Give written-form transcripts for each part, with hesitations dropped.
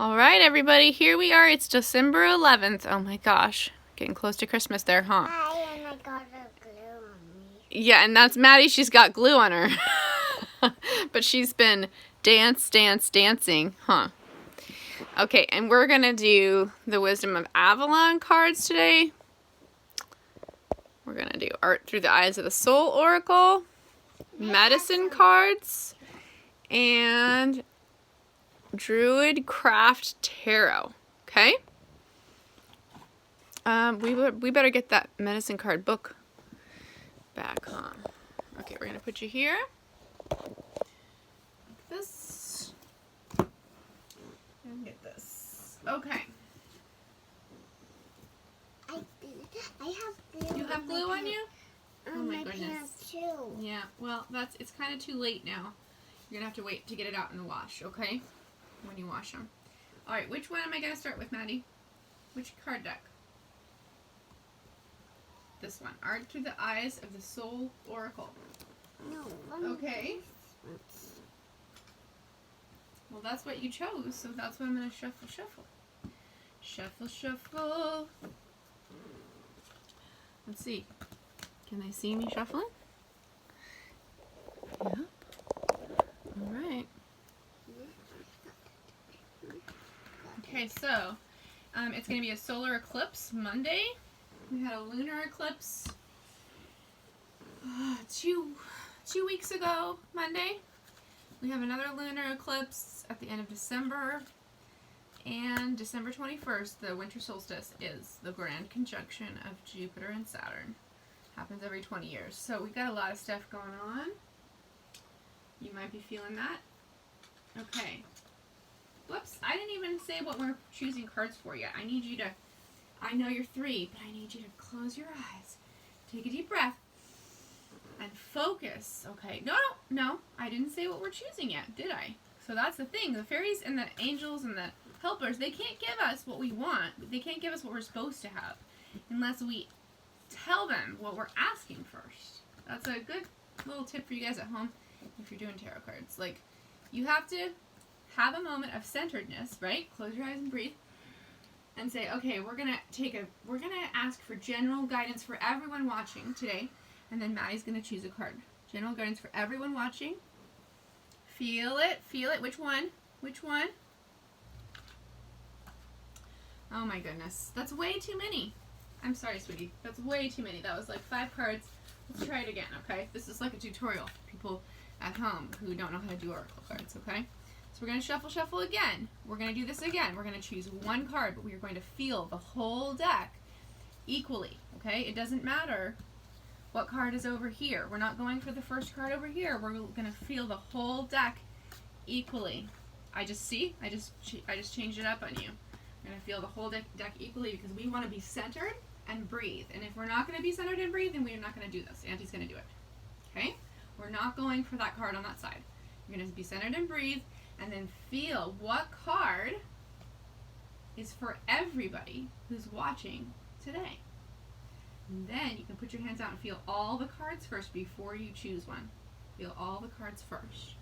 All right, everybody, here we are. It's December 11th. Oh my gosh, getting close to Christmas there, huh? Hi, and I got a glue on me. Yeah, and that's Maddie. She's got glue on her. But she's been dancing, huh? Okay, and we're going to do the Wisdom of Avalon cards today. We're going to do Art Through the Eyes of the Soul Oracle, Medicine cards, and Druid Craft Tarot. Okay? We better get that medicine card book back, huh? Okay, we're gonna put you here. Like this. And get this. Okay. I have glue. You have glue on you? On my pants too. Yeah. Well, it's kind of too late now. You're gonna have to wait to get it out in the wash, okay? When you wash them. All right. Which one am I gonna start with, Maddie? Which card deck? This one, Art Through the Eyes of the Soul Oracle. No. Okay. Well, that's what you chose, so that's what I'm going to shuffle. Shuffle. Let's see. Can they see me shuffling? Yep. All right. Okay, so it's going to be a solar eclipse Monday. We had a lunar eclipse 2 weeks ago, Monday. We have another lunar eclipse at the end of December. And December 21st, the winter solstice, is the grand conjunction of Jupiter and Saturn. Happens every 20 years. So we've got a lot of stuff going on. You might be feeling that. Okay. Whoops, I didn't even say what we're choosing cards for yet. I know you're 3, but I need you to close your eyes, take a deep breath, and focus. Okay, no, I didn't say what we're choosing yet, did I? So that's the thing. The fairies and the angels and the helpers, they can't give us what we want. They can't give us what we're supposed to have unless we tell them what we're asking first. That's a good little tip for you guys at home if you're doing tarot cards. Like, you have to have a moment of centeredness, right? Close your eyes and breathe. And say, okay, we're gonna ask for general guidance for everyone watching today, and then Maddie's gonna choose a card. General guidance for everyone watching. Feel it. Which one? Oh my goodness, that's way too many. I'm sorry, sweetie. That's way too many. That was like 5 cards. Let's try it again, okay? This is like a tutorial for people at home who don't know how to do oracle cards, okay? So we're going to shuffle again. We're going to do this again. We're going to choose one card, but we are going to feel the whole deck equally, okay? It doesn't matter what card is over here. We're not going for the first card over here. We're going to feel the whole deck equally. I just changed it up on you. We're going to feel the whole deck equally because we want to be centered and breathe. And if we're not going to be centered and breathe, then we're not going to do this. Auntie's going to do it, okay? We're not going for that card on that side. You're going to be centered and breathe. And then feel what card is for everybody who's watching today. And then you can put your hands out and feel all the cards first before you choose one. Feel all the cards first.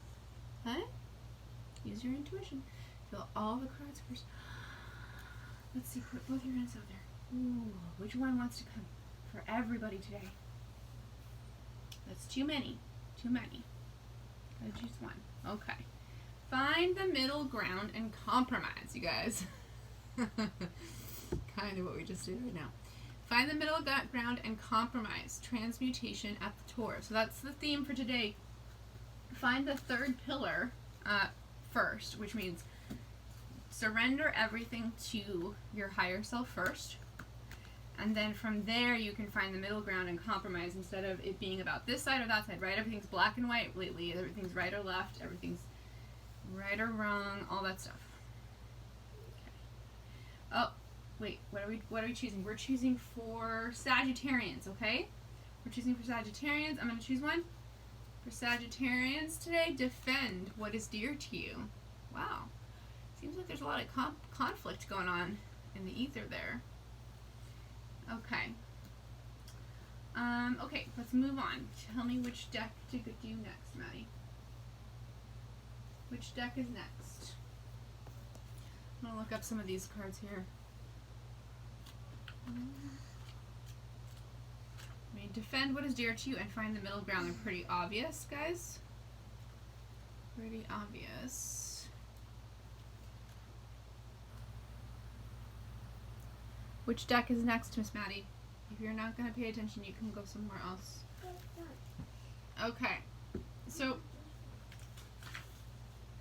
Okay? Use your intuition. Feel all the cards first. Let's see, put both your hands out there. Ooh, which one wants to come for everybody today? That's too many. Gotta choose one. Okay. Find the middle ground and compromise, you guys. Kind of what we just did right now. Find the middle ground and compromise. Transmutation at the Torah. So that's the theme for today. Find the third pillar first, which means surrender everything to your higher self first. And then from there, you can find the middle ground and compromise instead of it being about this side or that side, right? Everything's black and white lately. Everything's right or left. Everything's right or wrong, all that stuff. Okay. Oh, wait, what are we choosing? We're choosing for Sagittarians, okay? We're choosing for Sagittarians. I'm going to choose one. For Sagittarians today, defend what is dear to you. Wow. Seems like there's a lot of conflict going on in the ether there. Okay. Okay, let's move on. Tell me which deck to do next, Maddie. Which deck is next? I'm gonna look up some of these cards here. I mean, defend what is dear to you and find the middle ground. They're pretty obvious, guys. Pretty obvious. Which deck is next, Miss Maddie? If you're not going to pay attention, you can go somewhere else. Okay. So,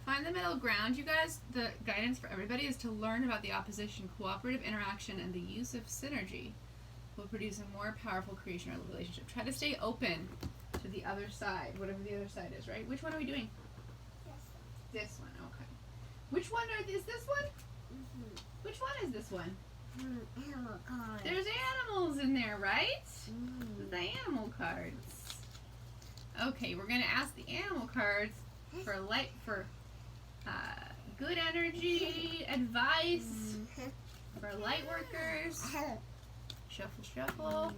find the middle ground, you guys. The guidance for everybody is to learn about the opposition, cooperative interaction, and the use of synergy will produce a more powerful creation or relationship. Try to stay open to the other side, whatever the other side is, right? Which one are we doing? This one, okay. Which one is this one? Mm-hmm. Which one is this one? Animal cards. There's animals in there, right? Mm. The animal cards. Okay, we're gonna ask the animal cards for good energy, advice for light workers. Shuffle, shuffle.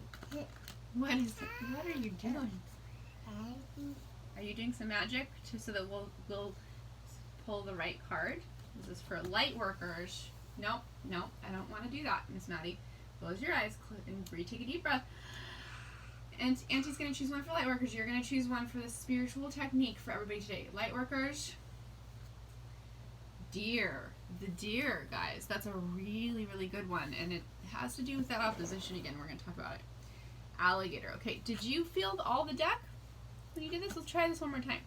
What is it? What are you doing? Are you doing some magic so that we'll pull the right card? This is for light workers. Nope, I don't want to do that, Miss Maddie. Close your eyes and breathe. Take a deep breath. And Auntie's going to choose one for light workers. You're going to choose one for the spiritual technique for everybody today. Light workers. Deer. The deer, guys. That's a really, really good one. And it has to do with that opposition again. We're going to talk about it. Alligator. Okay, did you feel all the deck when you did this? Let's try this one more time.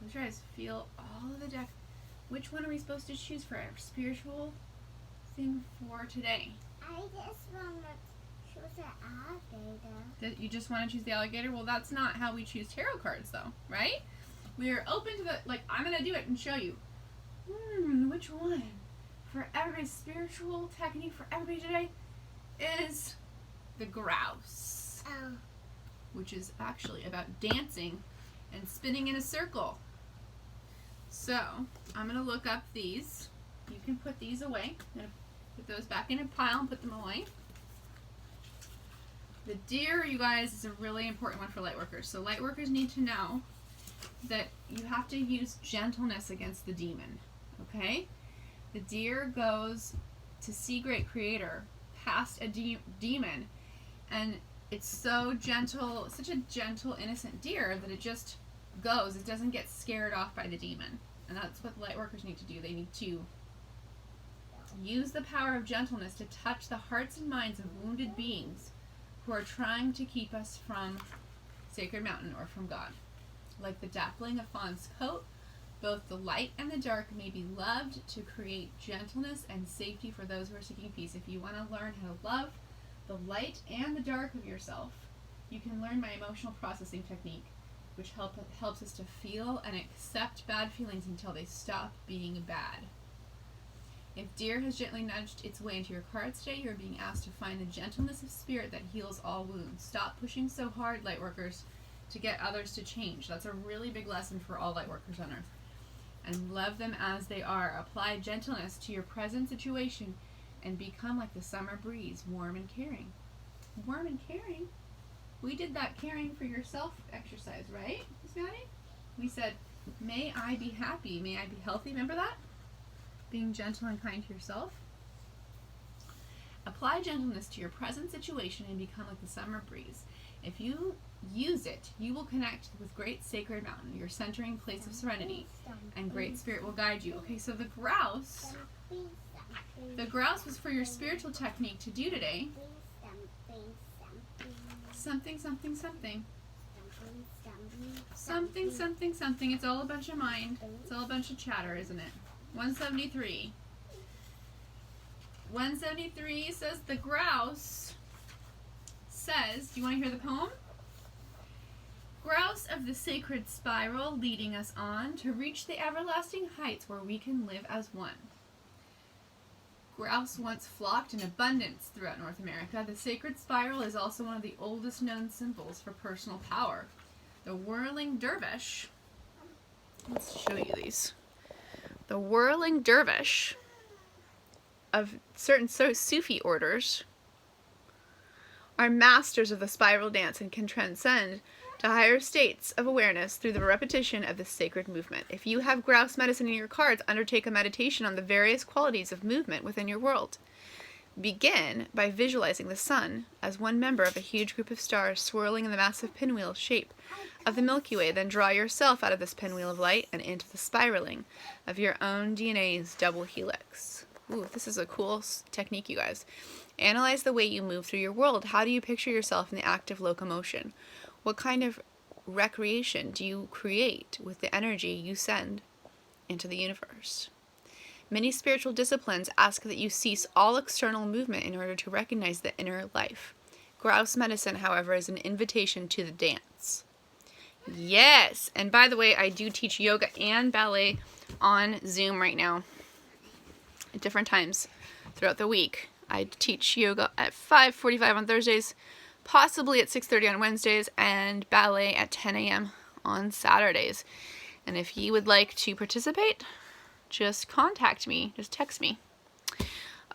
Let's try this. Feel all of the deck. Which one are we supposed to choose for our spiritual thing for today? I just want to choose an alligator. You just want to choose the alligator? Well, that's not how we choose tarot cards, though, right? We are open to I'm going to do it and show you. Which one for everybody's spiritual technique for everybody today is the grouse. Oh. Which is actually about dancing and spinning in a circle. So, I'm going to look up these. You can put these away. I'm going to put those back in a pile and put them away. The deer, you guys, is a really important one for light workers. So light workers need to know that you have to use gentleness against the demon. Okay? The deer goes to see great creator past a demon, and it's so gentle, such a gentle, innocent deer that it just goes. It doesn't get scared off by the demon. And that's what light workers need to do. They need to use the power of gentleness to touch the hearts and minds of wounded beings who are trying to keep us from Sacred Mountain or from God. Like the dappling of fawn's coat, both the light and the dark may be loved to create gentleness and safety for those who are seeking peace. If you want to learn how to love the light and the dark of yourself, you can learn my emotional processing technique, which helps us to feel and accept bad feelings until they stop being bad. If deer has gently nudged its way into your cards today, you're being asked to find the gentleness of spirit that heals all wounds. Stop pushing so hard, light workers, to get others to change. That's a really big lesson for all light workers on earth. And love them as they are. Apply gentleness to your present situation and become like the summer breeze, warm and caring. Warm and caring? We did that caring for yourself exercise, right, Miss Maddie? We said, may I be happy, may I be healthy. Remember that? Being gentle and kind to yourself. Apply gentleness to your present situation and become like the summer breeze. If you use it, you will connect with great sacred mountain, your centering place of serenity, and great spirit will guide you. Okay, so the grouse was for your spiritual technique to do today. Something, something, something. Something, something, something. It's all a bunch of mind. It's all a bunch of chatter, isn't it? 173. 173 says the grouse says, do you want to hear the poem? Grouse of the sacred spiral, leading us on to reach the everlasting heights where we can live as one. Grouse once flocked in abundance throughout North America. The sacred spiral is also one of the oldest known symbols for personal power. The whirling dervish, let's show you these. The whirling dervish of certain Sufi orders are masters of the spiral dance and can transcend to higher states of awareness through the repetition of this sacred movement. If you have grouse medicine in your cards, undertake a meditation on the various qualities of movement within your world. Begin by visualizing the sun as one member of a huge group of stars swirling in the massive pinwheel shape of the Milky Way. Then draw yourself out of this pinwheel of light and into the spiraling of your own DNA's double helix. Ooh, this is a cool technique, you guys. Analyze the way you move through your world. How do you picture yourself in the act of locomotion? What kind of recreation do you create with the energy you send into the universe? Many spiritual disciplines ask that you cease all external movement in order to recognize the inner life. Grouse medicine, however, is an invitation to the dance. Yes! And by the way, I do teach yoga and ballet on Zoom right now at different times throughout the week. I teach yoga at 5:45 on Thursdays, possibly at 6:30 on Wednesdays, and ballet at 10 a.m. on Saturdays. And if you would like to participate, just contact me. Just text me.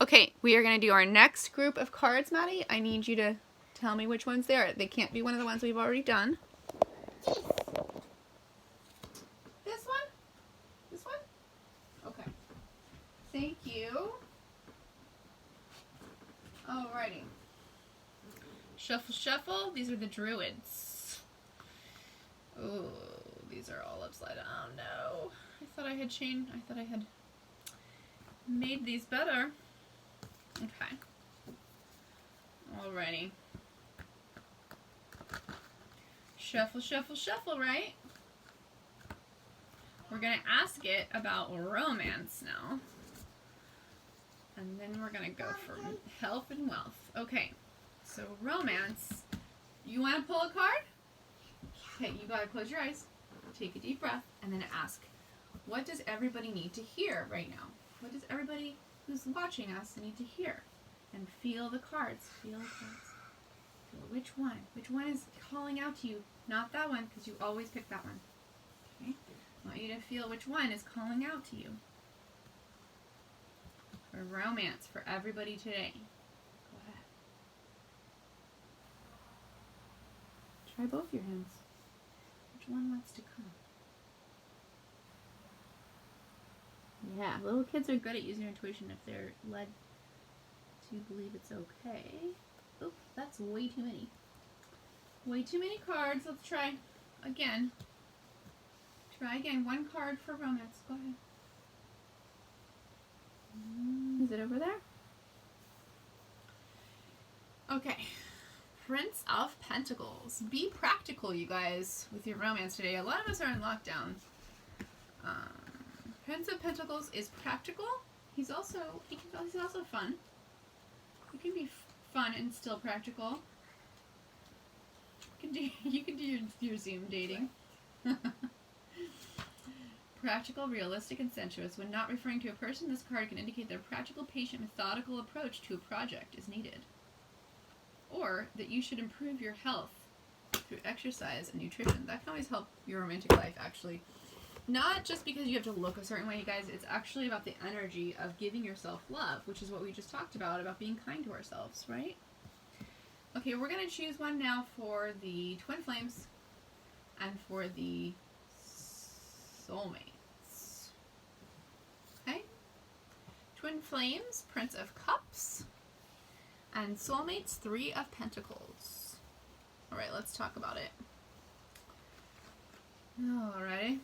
Okay, we are going to do our next group of cards, Maddie. I need you to tell me which ones they are. They can't be one of the ones we've already done. This one? This one? Okay. Thank you. Alrighty. Shuffle, shuffle. These are the Druids. Oh, these are all upside down. Oh no. I thought I had made these better. Okay. Alrighty. Shuffle, shuffle, shuffle, right? We're going to ask it about romance now. And then we're going to go for health and wealth. Okay, so romance. You want to pull a card? Okay, you got to close your eyes, take a deep breath, and then ask, what does everybody need to hear right now? What does everybody who's watching us need to hear? And feel the cards. Feel the cards. Feel which one? Which one is calling out to you? Not that one, because you always pick that one. Okay? I want you to feel which one is calling out to you. For romance for everybody today. Go ahead. Try both your hands. Which one wants to come? Yeah, little kids are good at using their intuition if they're led to believe it's okay. Oh, that's way too many. Way too many cards. Let's try again. Try again. One card for romance. Go ahead. Is it over there? Okay. Prince of Pentacles. Be practical, you guys, with your romance today. A lot of us are in lockdown. Prince of Pentacles is practical. He's also fun. He can be fun and still practical. You can do your Zoom dating. Practical, realistic, and sensuous. When not referring to a person, this card can indicate that a practical, patient, methodical approach to a project is needed. Or that you should improve your health through exercise and nutrition. That can always help your romantic life, actually. Not just because you have to look a certain way, you guys. It's actually about the energy of giving yourself love, which is what we just talked about being kind to ourselves, right? Okay, we're going to choose one now for the Twin Flames and for the Soulmates. Okay? Twin Flames, Prince of Cups, and Soulmates, Three of Pentacles. Alright, let's talk about it. Alrighty.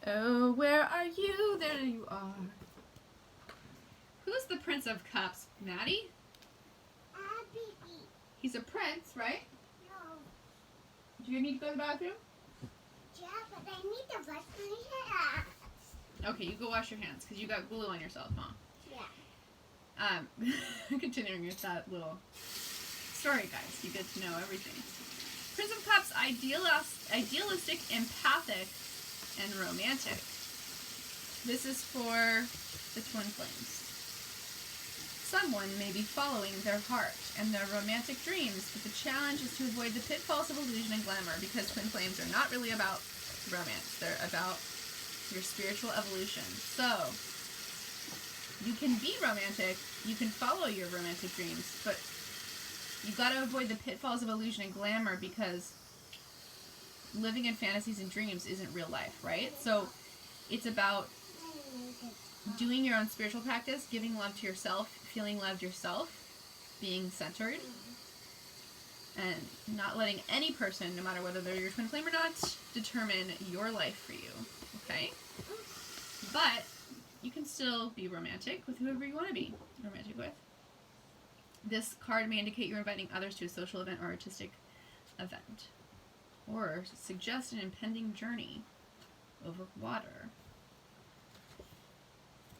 Oh, where are you? There you are. Who's the Prince of Cups? Maddie? He's a prince, right? No. Do you need to go to the bathroom? Yeah, but I need to wash my hands. Okay, you go wash your hands, because you got glue on yourself, huh? Yeah. Continuing with that little story, guys. You get to know everything. Prince of Cups, idealistic, empathic, and romantic. This is for the Twin Flames. Someone may be following their heart and their romantic dreams, but the challenge is to avoid the pitfalls of illusion and glamour, because Twin Flames are not really about romance. They're about your spiritual evolution. So, you can be romantic, you can follow your romantic dreams, but You've got to avoid the pitfalls of illusion and glamour, because living in fantasies and dreams isn't real life, right? So it's about doing your own spiritual practice, giving love to yourself, feeling loved yourself, being centered, and not letting any person, no matter whether they're your twin flame or not, determine your life for you, okay? But you can still be romantic with whoever you want to be romantic with. This card may indicate you're inviting others to a social event or artistic event, or suggest an impending journey over water,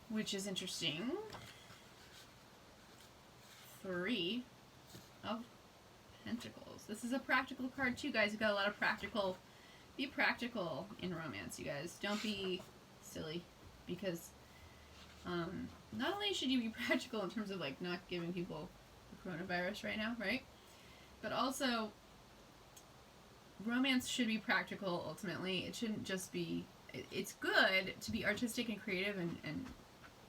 which is interesting. 3 of Pentacles. This is a practical card too, guys. You've got a lot of practical. Be practical in romance, you guys. Don't be silly, because not only should you be practical in terms of like not giving people the coronavirus right now, right? But also, romance should be practical ultimately. It shouldn't just be, it's good to be artistic and creative and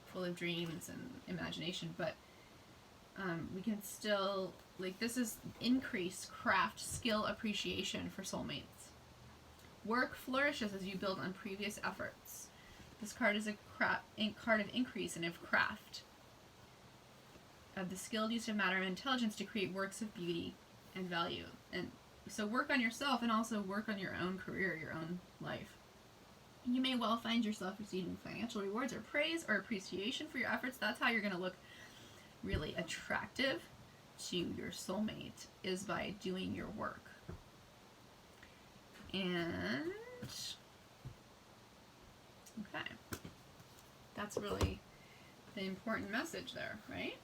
full of dreams and imagination, but we can still, like, this is increased craft skill appreciation for soulmates. Work flourishes as you build on previous efforts. This card is a card of increase and of craft, of the skilled use of matter and intelligence to create works of beauty and value. And so work on yourself, and also work on your own career, your own life. You may well find yourself receiving financial rewards or praise or appreciation for your efforts. That's how you're going to look really attractive to your soulmate, is by doing your work. And okay, that's really the important message there, right?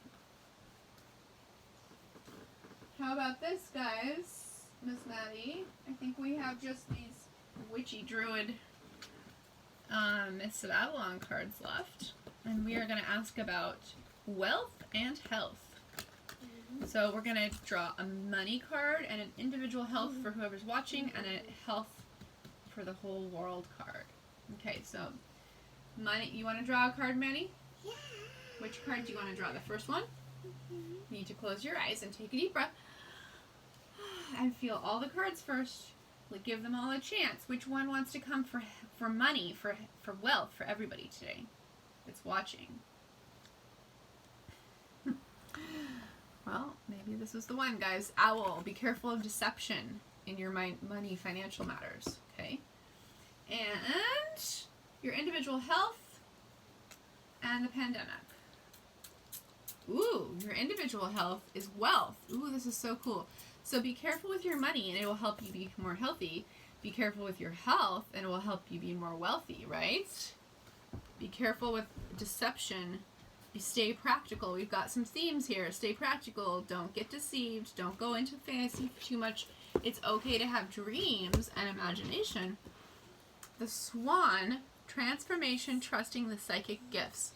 How about this, guys? Miss Maddie, I think we have just these witchy druid Mists of Avalon cards left, and we are going to ask about wealth and health. So we're going to draw a money card and an individual health for whoever's watching, and a health for the whole world card. Okay, so money. You want to draw a card, Maddie? Yeah. Which card do you want to draw? The first one? You need to close your eyes and take a deep breath and feel all the cards first. Give them all a chance. Which one wants to come for money, for wealth, for everybody today that's watching? Well, maybe this is the one, guys. Owl, be careful of deception in your money, financial matters, okay? And your individual health and the pandemic. Ooh, your individual health is wealth. Ooh, this is so cool. So be careful with your money, and it will help you be more healthy. Be careful with your health, and it will help you be more wealthy, right? Be careful with deception. Stay practical. We've got some themes here. Stay practical. Don't get deceived. Don't go into fantasy too much. It's okay to have dreams and imagination. The Swan, transformation, trusting the psychic gifts.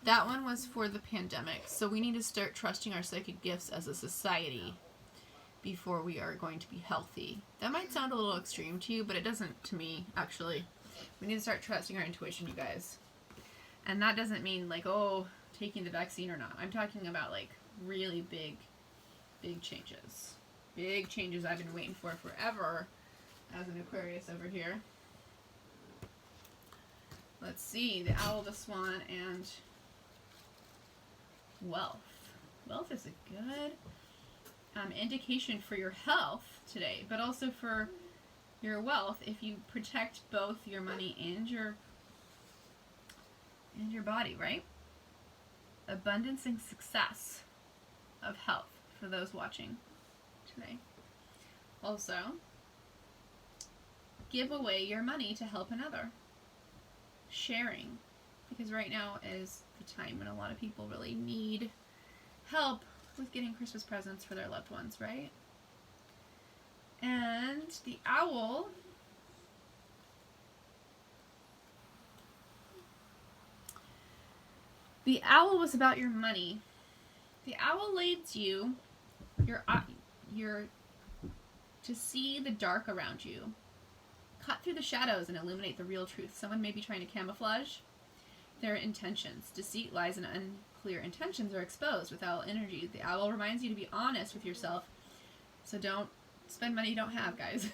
That one was for the pandemic. So we need to start trusting our psychic gifts as a society before we are going to be healthy. That might sound a little extreme to you, but it doesn't to me, actually. We need to start trusting our intuition, you guys. And that doesn't mean like, oh, taking the vaccine or not. I'm talking about like really big changes. Big changes I've been waiting for forever as an Aquarius over here. Let's see, the Owl, the Swan, and wealth. Wealth is a good indication for your health today, but also for your wealth if you protect both your money and your body, right? Abundance and success of health for those watching today. Also, give away your money to help another. Sharing, because right now is the time when a lot of people really need help with getting Christmas presents for their loved ones, right? And the Owl, the Owl was about your money. The Owl leads you to see the dark around you. Cut through the shadows and illuminate the real truth. Someone may be trying to camouflage their intentions. Deceit, lies, and unclear intentions are exposed with owl energy. The owl reminds you to be honest with yourself, so don't spend money you don't have, guys,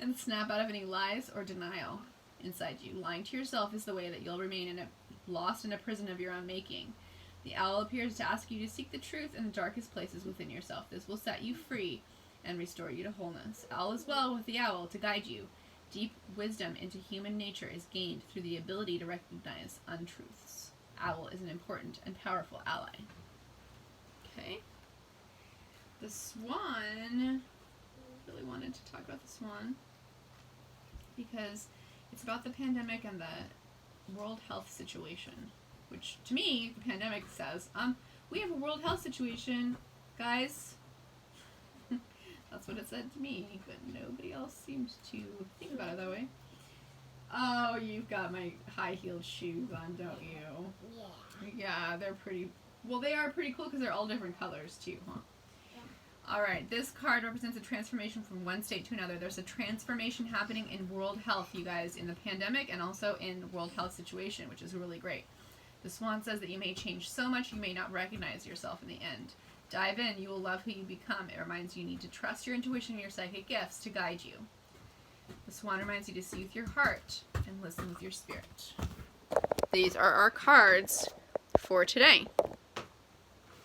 and snap out of any lies or denial inside you. Lying to yourself is the way that you'll remain lost in a prison of your own making. The owl appears to ask you to seek the truth in the darkest places within yourself. This will set you free and restore you to wholeness. All is well with the owl to guide you. Deep wisdom into human nature is gained through the ability to recognize untruths. Owl is an important and powerful ally. Okay. The swan. Really wanted to talk about the swan because it's about the pandemic and the world health situation. Which, to me, the pandemic says, we have a world health situation, guys. That's what it said to me, but nobody else seemed to think about it that way. Oh, you've got my high-heeled shoes on, don't you? Yeah. Yeah, they're pretty, well, they are pretty cool because they're all different colors, too, huh? Yeah. Alright, this card represents a transformation from one state to another. There's a transformation happening in world health, you guys, in the pandemic and also in the world health situation, which is really great. The swan says that you may change so much you may not recognize yourself in the end. Dive in, you will love who you become. It reminds you need to trust your intuition and your psychic gifts to guide you. The swan reminds you to see with your heart and listen with your spirit. These are our cards for today.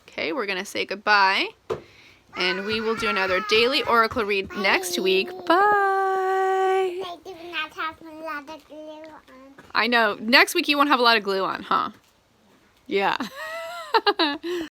Okay, we're going to say goodbye. And we will do another daily oracle read next week. Bye! I do not have a lot of glue on. I know. Next week you won't have a lot of glue on, huh? Yeah.